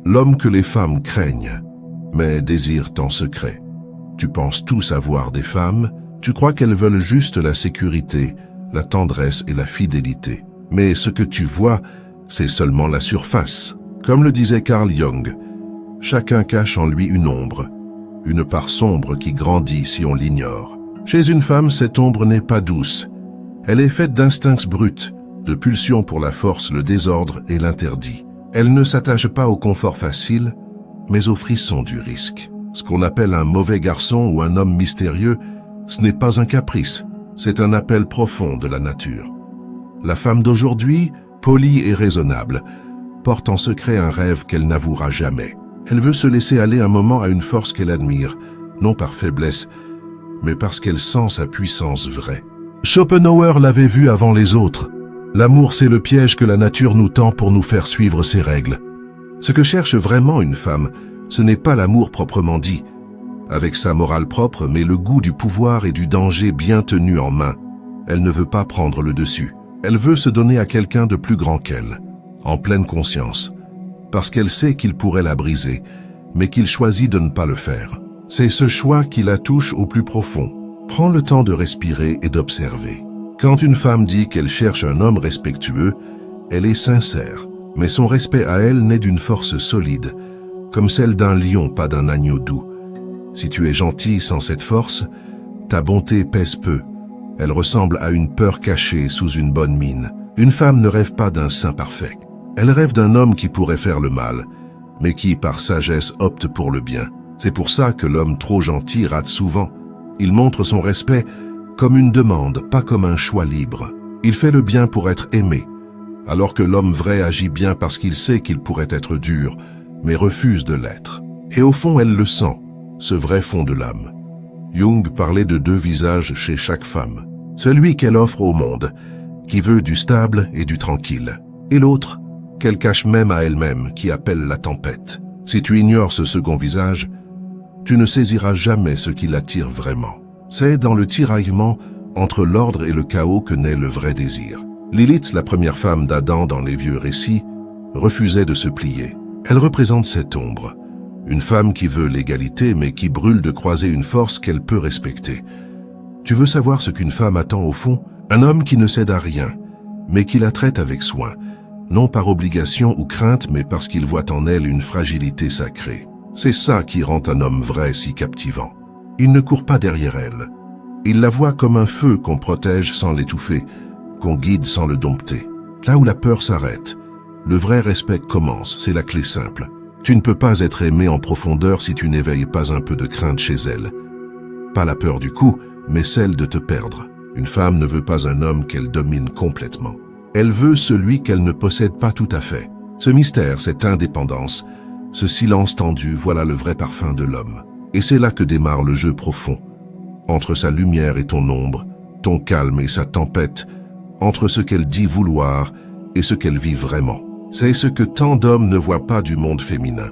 L'homme que les femmes craignent, mais désirent en secret. Tu penses tout savoir des femmes, tu crois qu'elles veulent juste la sécurité, la tendresse et la fidélité. Mais ce que tu vois, c'est seulement la surface. Comme le disait Carl Jung, chacun cache en lui une ombre, une part sombre qui grandit si on l'ignore. Chez une femme, cette ombre n'est pas douce. Elle est faite d'instincts bruts, de pulsions pour la force, le désordre et l'interdit. Elle ne s'attache pas au confort facile, mais au frisson du risque. Ce qu'on appelle un mauvais garçon ou un homme mystérieux, ce n'est pas un caprice, c'est un appel profond de la nature. La femme d'aujourd'hui, polie et raisonnable, porte en secret un rêve qu'elle n'avouera jamais. Elle veut se laisser aller un moment à une force qu'elle admire, non par faiblesse, mais parce qu'elle sent sa puissance vraie. Schopenhauer l'avait vu avant les autres. L'amour, c'est le piège que la nature nous tend pour nous faire suivre ses règles. Ce que cherche vraiment une femme, ce n'est pas l'amour proprement dit, avec sa morale propre, mais le goût du pouvoir et du danger bien tenu en main. Elle ne veut pas prendre le dessus. Elle veut se donner à quelqu'un de plus grand qu'elle, en pleine conscience, parce qu'elle sait qu'il pourrait la briser, mais qu'il choisit de ne pas le faire. C'est ce choix qui la touche au plus profond. Prends le temps de respirer et d'observer. Quand une femme dit qu'elle cherche un homme respectueux, elle est sincère, mais son respect à elle naît d'une force solide, comme celle d'un lion, pas d'un agneau doux. Si tu es gentil sans cette force, ta bonté pèse peu. Elle ressemble à une peur cachée sous une bonne mine. Une femme ne rêve pas d'un saint parfait. Elle rêve d'un homme qui pourrait faire le mal, mais qui, par sagesse, opte pour le bien. C'est pour ça que l'homme trop gentil rate souvent. Il montre son respect comme une demande, pas comme un choix libre. Il fait le bien pour être aimé, alors que l'homme vrai agit bien parce qu'il sait qu'il pourrait être dur, mais refuse de l'être. Et au fond, elle le sent, ce vrai fond de l'âme. Jung parlait de deux visages chez chaque femme. Celui qu'elle offre au monde, qui veut du stable et du tranquille, et l'autre, qu'elle cache même à elle-même, qui appelle la tempête. Si tu ignores ce second visage, tu ne saisiras jamais ce qui l'attire vraiment. C'est dans le tiraillement entre l'ordre et le chaos que naît le vrai désir. Lilith, la première femme d'Adam dans les vieux récits, refusait de se plier. Elle représente cette ombre, une femme qui veut l'égalité mais qui brûle de croiser une force qu'elle peut respecter. Tu veux savoir ce qu'une femme attend au fond? Un homme qui ne cède à rien, mais qui la traite avec soin, non par obligation ou crainte, mais parce qu'il voit en elle une fragilité sacrée. C'est ça qui rend un homme vrai si captivant. Il ne court pas derrière elle. Il la voit comme un feu qu'on protège sans l'étouffer, qu'on guide sans le dompter. Là où la peur s'arrête, le vrai respect commence, c'est la clé simple. Tu ne peux pas être aimé en profondeur si tu n'éveilles pas un peu de crainte chez elle. Pas la peur du coup, mais celle de te perdre. Une femme ne veut pas un homme qu'elle domine complètement. Elle veut celui qu'elle ne possède pas tout à fait. Ce mystère, cette indépendance, ce silence tendu, voilà le vrai parfum de l'homme. Et c'est là que démarre le jeu profond. Entre sa lumière et ton ombre, ton calme et sa tempête, entre ce qu'elle dit vouloir et ce qu'elle vit vraiment. C'est ce que tant d'hommes ne voient pas du monde féminin.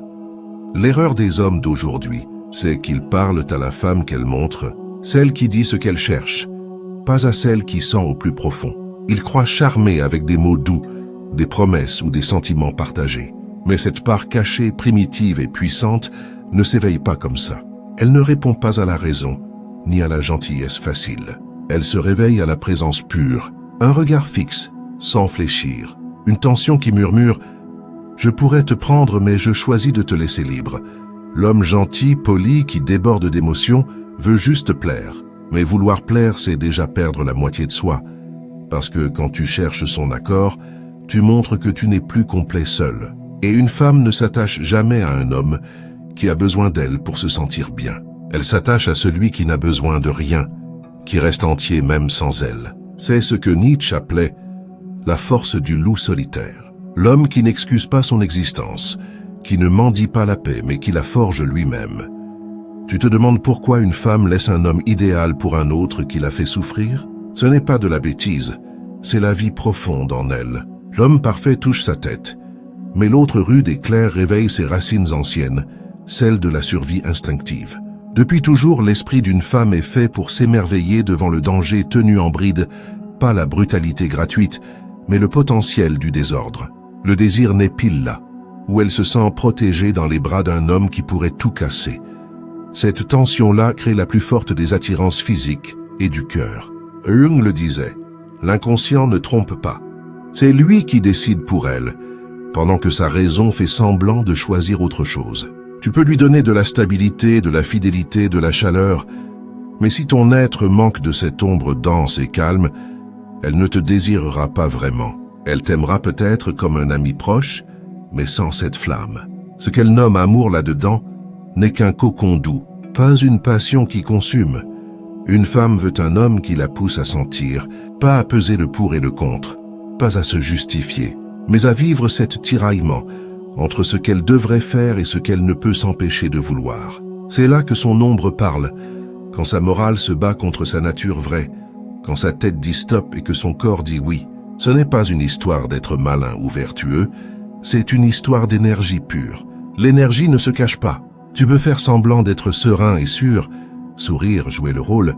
L'erreur des hommes d'aujourd'hui, c'est qu'ils parlent à la femme qu'elle montre, celle qui dit ce qu'elle cherche, pas à celle qui sent au plus profond. Ils croient charmer avec des mots doux, des promesses ou des sentiments partagés. Mais cette part cachée, primitive et puissante ne s'éveille pas comme ça. Elle ne répond pas à la raison, ni à la gentillesse facile. Elle se réveille à la présence pure, un regard fixe, sans fléchir, une tension qui murmure « Je pourrais te prendre, mais je choisis de te laisser libre ». L'homme gentil, poli, qui déborde d'émotions, veut juste plaire. Mais vouloir plaire, c'est déjà perdre la moitié de soi. Parce que quand tu cherches son accord, tu montres que tu n'es plus complet seul. Et une femme ne s'attache jamais à un homme qui a besoin d'elle pour se sentir bien. Elle s'attache à celui qui n'a besoin de rien, qui reste entier même sans elle. C'est ce que Nietzsche appelait la force du loup solitaire. L'homme qui n'excuse pas son existence, qui ne mendie pas la paix, mais qui la forge lui-même. Tu te demandes pourquoi une femme laisse un homme idéal pour un autre qui la fait souffrir? Ce n'est pas de la bêtise, c'est la vie profonde en elle. L'homme parfait touche sa tête, mais l'autre rude et clair réveille ses racines anciennes, celles de la survie instinctive. Depuis toujours, l'esprit d'une femme est fait pour s'émerveiller devant le danger tenu en bride, pas la brutalité gratuite, mais le potentiel du désordre. Le désir naît pile là, où elle se sent protégée dans les bras d'un homme qui pourrait tout casser. Cette tension-là crée la plus forte des attirances physiques et du cœur. Jung le disait, l'inconscient ne trompe pas. C'est lui qui décide pour elle, pendant que sa raison fait semblant de choisir autre chose. Tu peux lui donner de la stabilité, de la fidélité, de la chaleur, mais si ton être manque de cette ombre dense et calme, elle ne te désirera pas vraiment. Elle t'aimera peut-être comme un ami proche, mais sans cette flamme. Ce qu'elle nomme amour là-dedans n'est qu'un cocon doux, pas une passion qui consume. Une femme veut un homme qui la pousse à sentir, pas à peser le pour et le contre, pas à se justifier, mais à vivre cet tiraillement entre ce qu'elle devrait faire et ce qu'elle ne peut s'empêcher de vouloir. C'est là que son ombre parle, quand sa morale se bat contre sa nature vraie, quand sa tête dit stop et que son corps dit oui. Ce n'est pas une histoire d'être malin ou vertueux, c'est une histoire d'énergie pure. L'énergie ne se cache pas. Tu peux faire semblant d'être serein et sûr, sourire, jouer le rôle,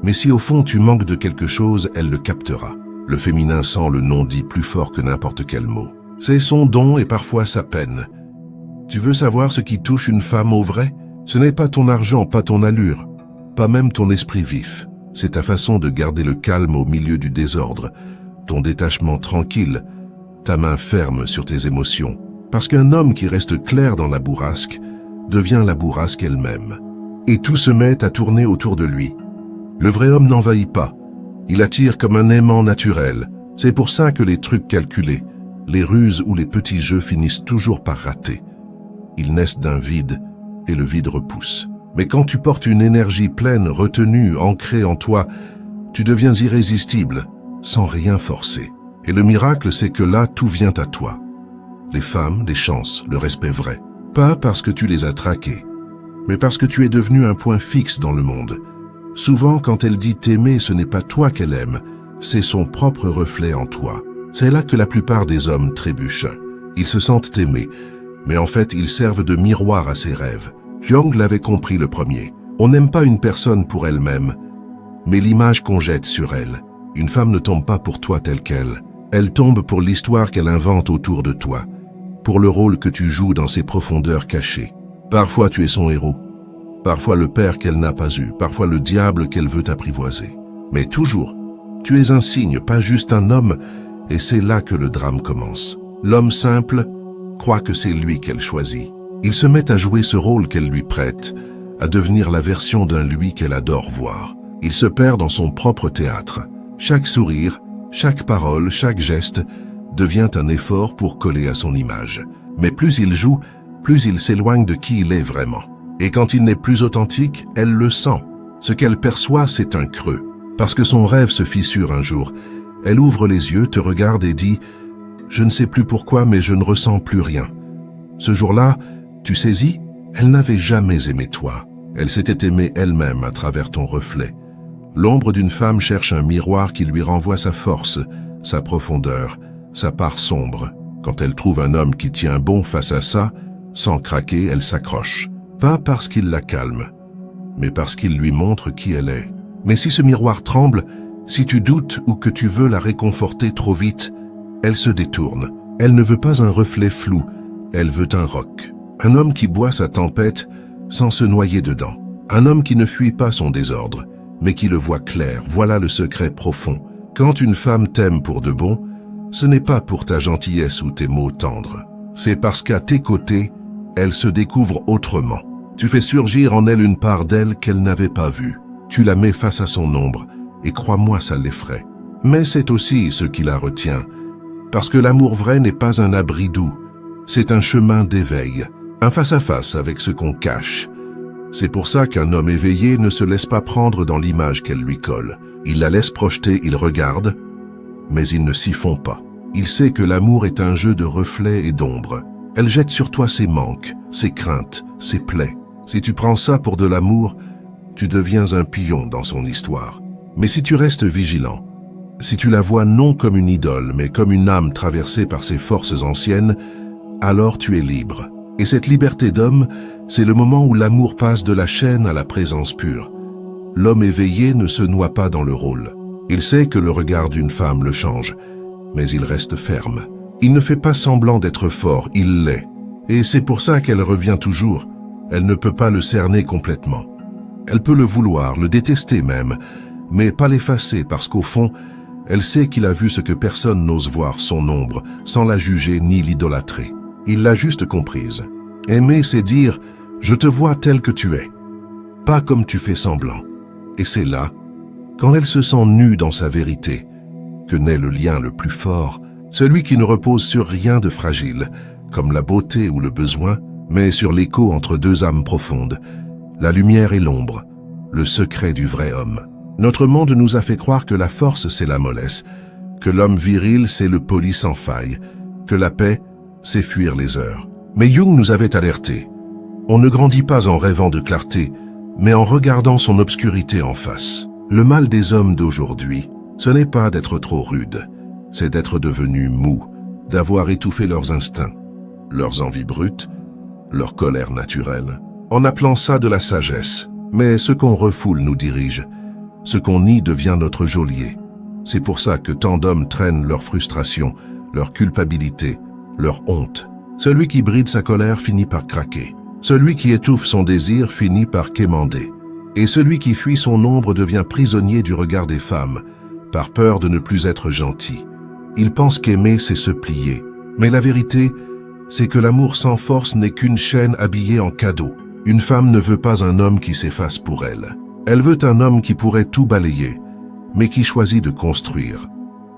mais si au fond tu manques de quelque chose, elle le captera. Le féminin sent le non-dit plus fort que n'importe quel mot. C'est son don et parfois sa peine. Tu veux savoir ce qui touche une femme au vrai? Ce n'est pas ton argent, pas ton allure, pas même ton esprit vif. C'est ta façon de garder le calme au milieu du désordre, ton détachement tranquille, ta main ferme sur tes émotions. Parce qu'un homme qui reste clair dans la bourrasque devient la bourrasque elle-même. Et tout se met à tourner autour de lui. Le vrai homme n'envahit pas. Il attire comme un aimant naturel. C'est pour ça que les trucs calculés, les ruses ou les petits jeux finissent toujours par rater. Ils naissent d'un vide et le vide repousse. Mais quand tu portes une énergie pleine, retenue, ancrée en toi, tu deviens irrésistible, sans rien forcer. Et le miracle, c'est que là, tout vient à toi. Les femmes, les chances, le respect vrai. Pas parce que tu les as traquées, mais parce que tu es devenu un point fixe dans le monde. Souvent, quand elle dit t'aimer, ce n'est pas toi qu'elle aime, c'est son propre reflet en toi. C'est là que la plupart des hommes trébuchent. Ils se sentent aimés, mais en fait, ils servent de miroir à ses rêves. Jung l'avait compris le premier. On n'aime pas une personne pour elle-même, mais l'image qu'on jette sur elle. Une femme ne tombe pas pour toi telle qu'elle. Elle tombe pour l'histoire qu'elle invente autour de toi, pour le rôle que tu joues dans ses profondeurs cachées. Parfois tu es son héros, parfois le père qu'elle n'a pas eu, parfois le diable qu'elle veut apprivoiser. Mais toujours, tu es un signe, pas juste un homme, et c'est là que le drame commence. L'homme simple croit que c'est lui qu'elle choisit. Il se met à jouer ce rôle qu'elle lui prête, à devenir la version d'un lui qu'elle adore voir. Il se perd dans son propre théâtre. Chaque sourire, chaque parole, chaque geste devient un effort pour coller à son image. Mais plus il joue, plus il s'éloigne de qui il est vraiment. Et quand il n'est plus authentique, elle le sent. Ce qu'elle perçoit, c'est un creux. Parce que son rêve se fissure un jour. Elle ouvre les yeux, te regarde et dit « Je ne sais plus pourquoi, mais je ne ressens plus rien. » Ce jour-là, tu saisis, elle n'avait jamais aimé toi. Elle s'était aimée elle-même à travers ton reflet. L'ombre d'une femme cherche un miroir qui lui renvoie sa force, sa profondeur, sa part sombre. Quand elle trouve un homme qui tient bon face à ça, sans craquer, elle s'accroche. Pas parce qu'il la calme, mais parce qu'il lui montre qui elle est. Mais si ce miroir tremble, si tu doutes ou que tu veux la réconforter trop vite, elle se détourne. Elle ne veut pas un reflet flou, elle veut un roc. Un homme qui boit sa tempête sans se noyer dedans. Un homme qui ne fuit pas son désordre, mais qui le voit clair. Voilà le secret profond. Quand une femme t'aime pour de bon, ce n'est pas pour ta gentillesse ou tes mots tendres. C'est parce qu'à tes côtés, elle se découvre autrement. Tu fais surgir en elle une part d'elle qu'elle n'avait pas vue. Tu la mets face à son ombre, et crois-moi, ça l'effraie. Mais c'est aussi ce qui la retient. Parce que l'amour vrai n'est pas un abri doux, c'est un chemin d'éveil, un face-à-face avec ce qu'on cache. C'est pour ça qu'un homme éveillé ne se laisse pas prendre dans l'image qu'elle lui colle. Il la laisse projeter, il regarde, mais il ne s'y fond pas. Il sait que l'amour est un jeu de reflets et d'ombres. Elle jette sur toi ses manques, ses craintes, ses plaies. Si tu prends ça pour de l'amour, tu deviens un pion dans son histoire. Mais si tu restes vigilant, si tu la vois non comme une idole, mais comme une âme traversée par ses forces anciennes, alors tu es libre. Et cette liberté d'homme, c'est le moment où l'amour passe de la chaîne à la présence pure. L'homme éveillé ne se noie pas dans le rôle. Il sait que le regard d'une femme le change, mais il reste ferme. Il ne fait pas semblant d'être fort, il l'est. Et c'est pour ça qu'elle revient toujours. Elle ne peut pas le cerner complètement. Elle peut le vouloir, le détester même, mais pas l'effacer parce qu'au fond, elle sait qu'il a vu ce que personne n'ose voir, son ombre, sans la juger ni l'idolâtrer. Il l'a juste comprise. Aimer, c'est dire « je te vois tel que tu es », pas comme tu fais semblant. Et c'est là, quand elle se sent nue dans sa vérité, que naît le lien le plus fort, celui qui ne repose sur rien de fragile, comme la beauté ou le besoin, mais sur l'écho entre deux âmes profondes, la lumière et l'ombre, le secret du vrai homme. Notre monde nous a fait croire que la force c'est la mollesse, que l'homme viril c'est le poli sans faille, que la paix c'est fuir les heures. Mais Jung nous avait alertés. On ne grandit pas en rêvant de clarté, mais en regardant son obscurité en face. Le mal des hommes d'aujourd'hui, ce n'est pas d'être trop rude, c'est d'être devenu mou, d'avoir étouffé leurs instincts, leurs envies brutes, leur colère naturelle, en appelant ça de la sagesse. Mais ce qu'on refoule nous dirige. Ce qu'on nie devient notre geôlier. C'est pour ça que tant d'hommes traînent leur frustration, leur culpabilité, leur honte. Celui qui bride sa colère finit par craquer. Celui qui étouffe son désir finit par quémander. Et celui qui fuit son ombre devient prisonnier du regard des femmes, par peur de ne plus être gentil. Il pense qu'aimer, c'est se plier. Mais la vérité, c'est que l'amour sans force n'est qu'une chaîne habillée en cadeau. Une femme ne veut pas un homme qui s'efface pour elle. Elle veut un homme qui pourrait tout balayer, mais qui choisit de construire.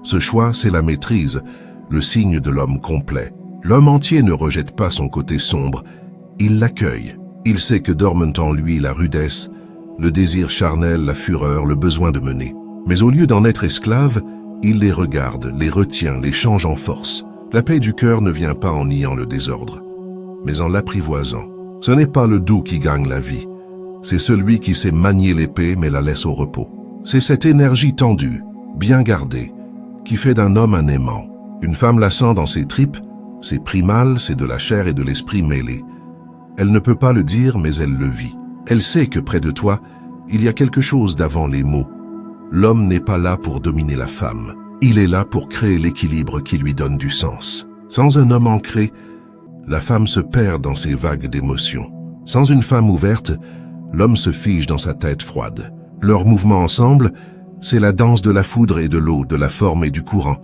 Ce choix, c'est la maîtrise, le signe de l'homme complet. L'homme entier ne rejette pas son côté sombre, il l'accueille. Il sait que dorment en lui la rudesse, le désir charnel, la fureur, le besoin de mener. Mais au lieu d'en être esclave, il les regarde, les retient, les change en force. La paix du cœur ne vient pas en niant le désordre, mais en l'apprivoisant. Ce n'est pas le doux qui gagne la vie, c'est celui qui sait manier l'épée mais la laisse au repos. C'est cette énergie tendue, bien gardée, qui fait d'un homme un aimant. Une femme la sent dans ses tripes, c'est primal, c'est de la chair et de l'esprit mêlés. Elle ne peut pas le dire mais elle le vit. Elle sait que près de toi, il y a quelque chose d'avant les mots. L'homme n'est pas là pour dominer la femme, il est là pour créer l'équilibre qui lui donne du sens. Sans un homme ancré, la femme se perd dans ses vagues d'émotions. Sans une femme ouverte, l'homme se fige dans sa tête froide. Leurs mouvements ensemble, c'est la danse de la foudre et de l'eau, de la forme et du courant,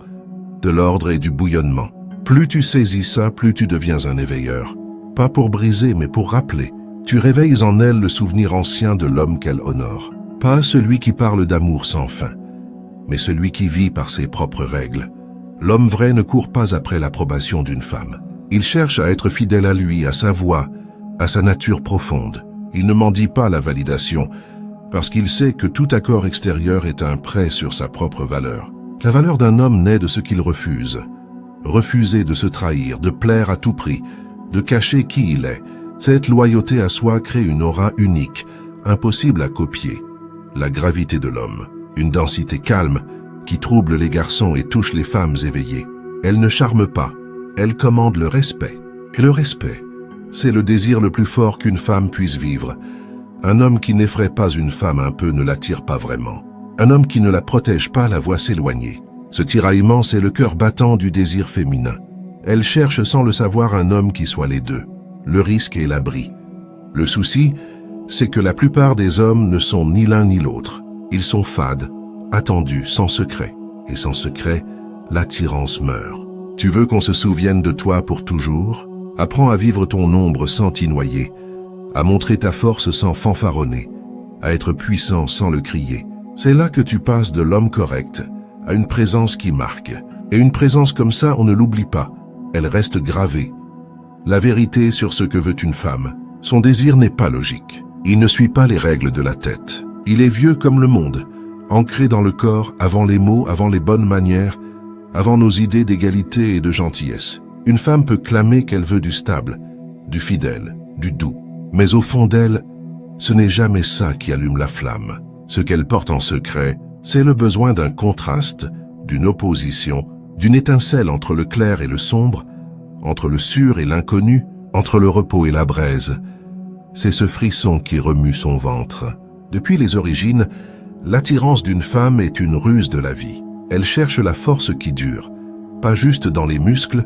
de l'ordre et du bouillonnement. Plus tu saisis ça, plus tu deviens un éveilleur. Pas pour briser, mais pour rappeler. Tu réveilles en elle le souvenir ancien de l'homme qu'elle honore. Pas celui qui parle d'amour sans fin, mais celui qui vit par ses propres règles. L'homme vrai ne court pas après l'approbation d'une femme. Il cherche à être fidèle à lui, à sa voix, à sa nature profonde. Il ne mendie pas la validation, parce qu'il sait que tout accord extérieur est un prêt sur sa propre valeur. La valeur d'un homme naît de ce qu'il refuse. Refuser de se trahir, de plaire à tout prix, de cacher qui il est. Cette loyauté à soi crée une aura unique, impossible à copier. La gravité de l'homme, une densité calme qui trouble les garçons et touche les femmes éveillées. Elle ne charme pas, elle commande le respect. Et le respect, c'est le désir le plus fort qu'une femme puisse vivre. Un homme qui n'effraie pas une femme un peu ne l'attire pas vraiment. Un homme qui ne la protège pas la voit s'éloigner. Ce tiraillement, c'est le cœur battant du désir féminin. Elle cherche sans le savoir un homme qui soit les deux, le risque et l'abri. Le souci, c'est que la plupart des hommes ne sont ni l'un ni l'autre. Ils sont fades, attendus, sans secret. Et sans secret, l'attirance meurt. Tu veux qu'on se souvienne de toi pour toujours? Apprends à vivre ton ombre sans t'y noyer, à montrer ta force sans fanfaronner, à être puissant sans le crier. C'est là que tu passes de l'homme correct à une présence qui marque. Et une présence comme ça, on ne l'oublie pas. Elle reste gravée. La vérité sur ce que veut une femme. Son désir n'est pas logique. Il ne suit pas les règles de la tête. Il est vieux comme le monde, ancré dans le corps, avant les mots, avant les bonnes manières, avant nos idées d'égalité et de gentillesse. Une femme peut clamer qu'elle veut du stable, du fidèle, du doux. Mais au fond d'elle, ce n'est jamais ça qui allume la flamme. Ce qu'elle porte en secret, c'est le besoin d'un contraste, d'une opposition, d'une étincelle entre le clair et le sombre, entre le sûr et l'inconnu, entre le repos et la braise. C'est ce frisson qui remue son ventre. Depuis les origines, l'attirance d'une femme est une ruse de la vie. Elle cherche la force qui dure, pas juste dans les muscles,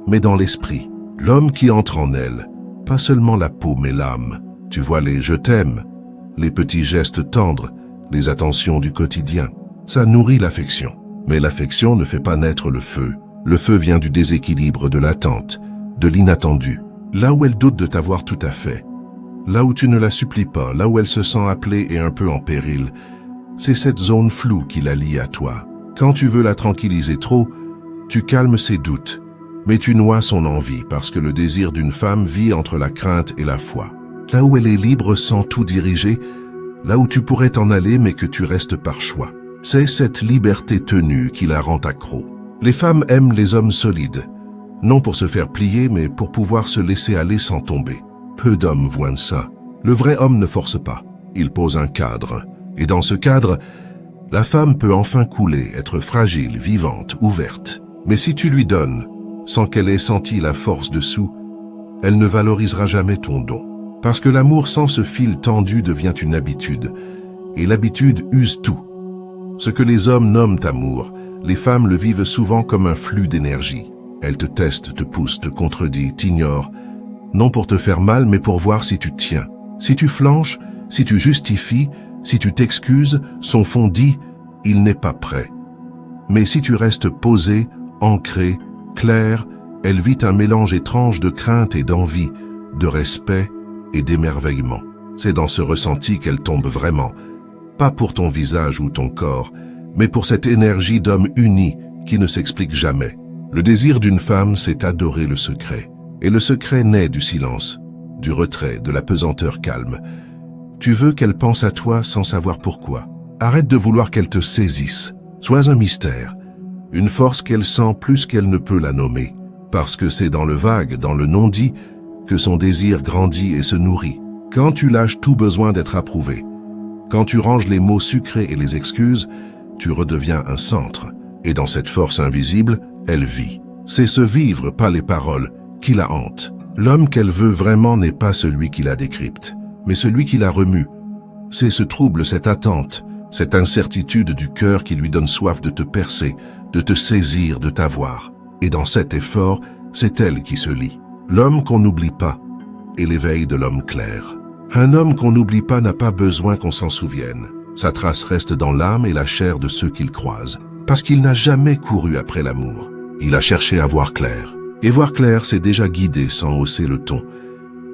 mais dans l'esprit. L'homme qui entre en elle, pas seulement la peau mais l'âme. Tu vois les « je t'aime », les petits gestes tendres, les attentions du quotidien. Ça nourrit l'affection. Mais l'affection ne fait pas naître le feu. Le feu vient du déséquilibre, de l'attente, de l'inattendu. Là où elle doute de t'avoir tout à fait. Là où tu ne la supplies pas, là où elle se sent appelée et un peu en péril. C'est cette zone floue qui la lie à toi. Quand tu veux la tranquilliser trop, tu calmes ses doutes. Mais tu noies son envie parce que le désir d'une femme vit entre la crainte et la foi. Là où elle est libre sans tout diriger, là où tu pourrais t'en aller mais que tu restes par choix. C'est cette liberté tenue qui la rend accro. Les femmes aiment les hommes solides, non pour se faire plier mais pour pouvoir se laisser aller sans tomber. Peu d'hommes voient ça. Le vrai homme ne force pas, il pose un cadre. Et dans ce cadre, la femme peut enfin couler, être fragile, vivante, ouverte. Mais si tu lui donnes, sans qu'elle ait senti la force dessous, elle ne valorisera jamais ton don. Parce que l'amour sans ce fil tendu devient une habitude, et l'habitude use tout. Ce que les hommes nomment amour, les femmes le vivent souvent comme un flux d'énergie. Elles te testent, te poussent, te contredisent, t'ignorent, non pour te faire mal, mais pour voir si tu tiens. Si tu flanches, si tu justifies, si tu t'excuses, son fond dit « il n'est pas prêt ». Mais si tu restes posé, ancré, clair, elle vit un mélange étrange de crainte et d'envie, de respect et d'émerveillement. C'est dans ce ressenti qu'elle tombe vraiment, pas pour ton visage ou ton corps, mais pour cette énergie d'homme uni qui ne s'explique jamais. Le désir d'une femme, c'est adorer le secret. Et le secret naît du silence, du retrait, de la pesanteur calme. Tu veux qu'elle pense à toi sans savoir pourquoi. Arrête de vouloir qu'elle te saisisse. Sois un mystère, une force qu'elle sent plus qu'elle ne peut la nommer. Parce que c'est dans le vague, dans le non-dit, que son désir grandit et se nourrit. Quand tu lâches tout besoin d'être approuvé, quand tu ranges les mots sucrés et les excuses, tu redeviens un centre. Et dans cette force invisible, elle vit. C'est ce vivre, pas les paroles, qui la hante. L'homme qu'elle veut vraiment n'est pas celui qui la décrypte, mais celui qui la remue. C'est ce trouble, cette attente, cette incertitude du cœur qui lui donne soif de te percer, de te saisir, de t'avoir. Et dans cet effort, c'est elle qui se lie. L'homme qu'on n'oublie pas est l'éveil de l'homme clair. Un homme qu'on n'oublie pas n'a pas besoin qu'on s'en souvienne. Sa trace reste dans l'âme et la chair de ceux qu'il croise, parce qu'il n'a jamais couru après l'amour. Il a cherché à voir clair. Et voir clair, c'est déjà guider sans hausser le ton.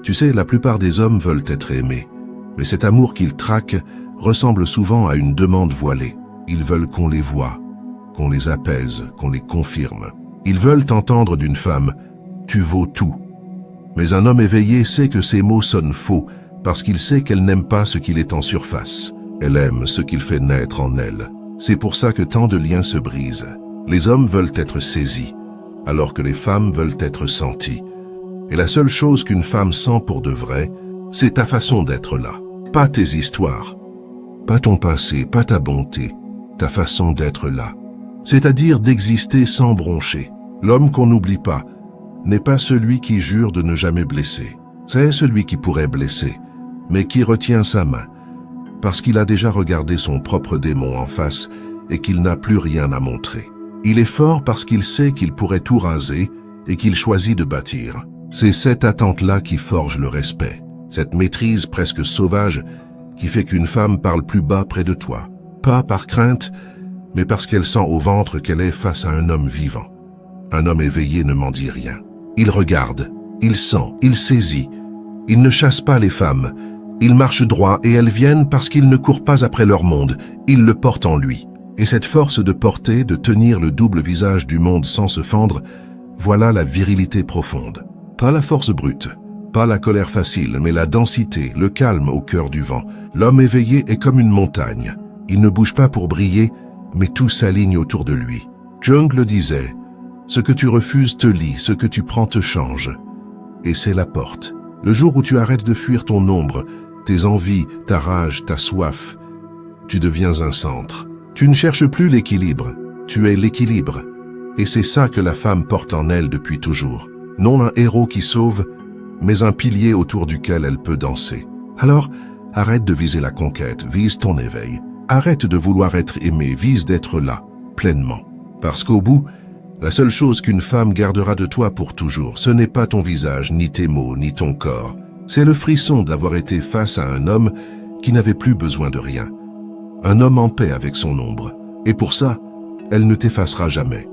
Tu sais, la plupart des hommes veulent être aimés, mais cet amour qu'ils traquent ressemble souvent à une demande voilée. Ils veulent qu'on les voie, qu'on les apaise, qu'on les confirme. Ils veulent entendre d'une femme « tu vaux tout ». Mais un homme éveillé sait que ces mots sonnent faux, parce qu'il sait qu'elle n'aime pas ce qu'il est en surface. Elle aime ce qu'il fait naître en elle. C'est pour ça que tant de liens se brisent. Les hommes veulent être saisis, alors que les femmes veulent être senties. Et la seule chose qu'une femme sent pour de vrai, c'est ta façon d'être là. Pas tes histoires, pas ton passé, pas ta bonté, ta façon d'être là. C'est-à-dire d'exister sans broncher. L'homme qu'on n'oublie pas n'est pas celui qui jure de ne jamais blesser. C'est celui qui pourrait blesser, mais qui retient sa main, parce qu'il a déjà regardé son propre démon en face et qu'il n'a plus rien à montrer. Il est fort parce qu'il sait qu'il pourrait tout raser et qu'il choisit de bâtir. C'est cette attente-là qui forge le respect, cette maîtrise presque sauvage qui fait qu'une femme parle plus bas près de toi. Pas par crainte, mais parce qu'elle sent au ventre qu'elle est face à un homme vivant. Un homme éveillé ne m'en dit rien. Il regarde, il sent, il saisit. Il ne chasse pas les femmes. Il marche droit et elles viennent parce qu'il ne court pas après leur monde. Il le porte en lui. Et cette force de porter, de tenir le double visage du monde sans se fendre, voilà la virilité profonde. Pas la force brute, pas la colère facile, mais la densité, le calme au cœur du vent. L'homme éveillé est comme une montagne. Il ne bouge pas pour briller, mais tout s'aligne autour de lui. Jung le disait, « Ce que tu refuses te lie, ce que tu prends te change. » Et c'est la porte. Le jour où tu arrêtes de fuir ton ombre, tes envies, ta rage, ta soif, tu deviens un centre. Tu ne cherches plus l'équilibre, tu es l'équilibre. Et c'est ça que la femme porte en elle depuis toujours. Non un héros qui sauve, mais un pilier autour duquel elle peut danser. Alors, arrête de viser la conquête, vise ton éveil. Arrête de vouloir être aimé, vise d'être là, pleinement. Parce qu'au bout, La seule chose qu'une femme gardera de toi pour toujours, ce n'est pas ton visage, ni tes mots, ni ton corps. C'est le frisson d'avoir été face à un homme qui n'avait plus besoin de rien. Un homme en paix avec son ombre. Et pour ça, elle ne t'effacera jamais.